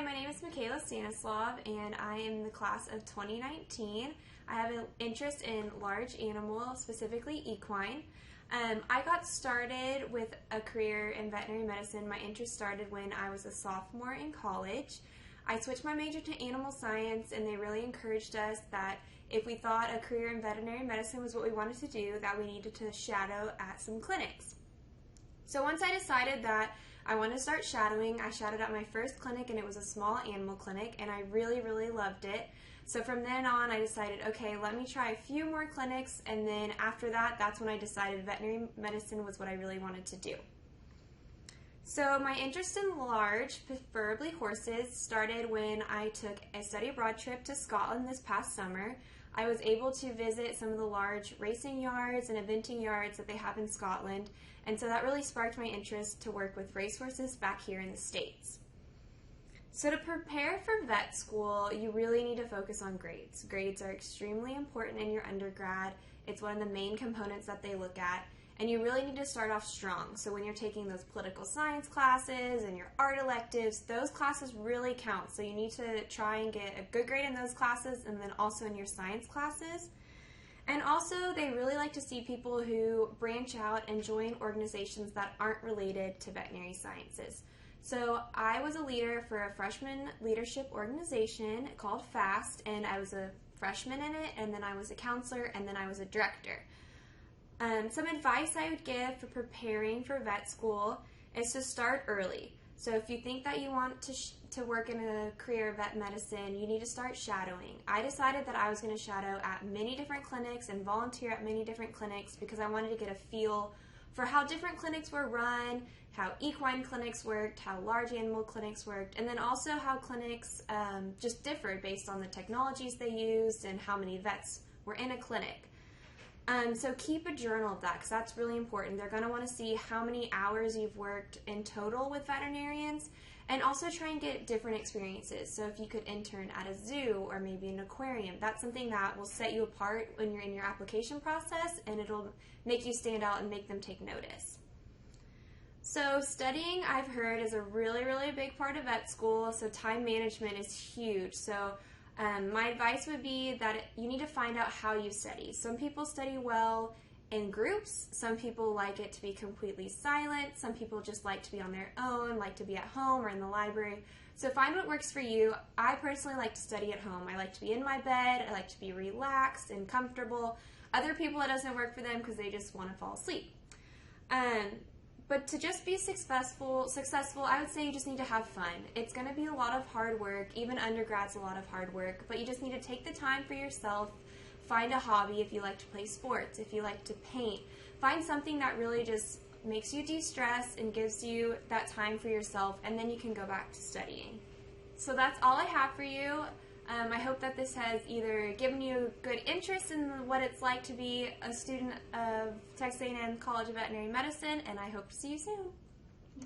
Hi, my name is Mikaela Stanislav, and I am in the class of 2019. I have an interest in large animals, specifically equine. I got started with a career in veterinary medicine. My interest started when I was a sophomore in college. I switched my major to animal science, and they really encouraged us that if we thought a career in veterinary medicine was what we wanted to do, that we needed to shadow at some clinics. So once I decided that I wanted to start shadowing, I shadowed at my first clinic, and it was a small animal clinic, and I really loved it. So from then on, I decided, okay, let me try a few more clinics, and then after that, that's when I decided veterinary medicine was what I really wanted to do. So my interest in large, preferably horses, started when I took a study abroad trip to Scotland this past summer. I was able to visit some of the large racing yards and eventing yards that they have in Scotland, and so that really sparked my interest to work with racehorses back here in the States. So to prepare for vet school, you really need to focus on grades. Grades are extremely important in your undergrad. It's one of the main components that they look at, and you really need to start off strong. So when you're taking those political science classes and your art electives, those classes really count. So you need to try and get a good grade in those classes, and then also in your science classes. And also, they really like to see people who branch out and join organizations that aren't related to veterinary sciences. So I was a leader for a freshman leadership organization called FAST, and I was a freshman in it, and then I was a counselor, and then I was a director. Some advice I would give for preparing for vet school is to start early. So if you think that you want to work in a career of vet medicine, you need to start shadowing. I decided that I was going to shadow at many different clinics and volunteer at many different clinics because I wanted to get a feel for how different clinics were run, how equine clinics worked, how large animal clinics worked, and then also how clinics just differed based on the technologies they used and how many vets were in a clinic. So keep a journal of that because that's really important. They're going to want to see how many hours you've worked in total with veterinarians, and also try and get different experiences. So if you could intern at a zoo or maybe an aquarium, that's something that will set you apart when you're in your application process, and it'll make you stand out and make them take notice. So studying, I've heard, is a really big part of vet school, so time management is huge. So my advice would be that you need to find out how you study. Some people study well in groups, some people like it to be completely silent, some people just like to be on their own, like to be at home or in the library. So find what works for you. I personally like to study at home. I like to be in my bed, I like to be relaxed and comfortable. Other people, it doesn't work for them because they just want to fall asleep. But to just be successful, I would say you just need to have fun. It's going to be a lot of hard work. Even undergrad's a lot of hard work, but you just need to take the time for yourself. Find a hobby if you like to play sports, if you like to paint. Find something that really just makes you de-stress and gives you that time for yourself, and then you can go back to studying. So that's all I have for you. I hope that this has either given you good interest in what it's like to be a student of Texas A&M College of Veterinary Medicine, and I hope to see you soon.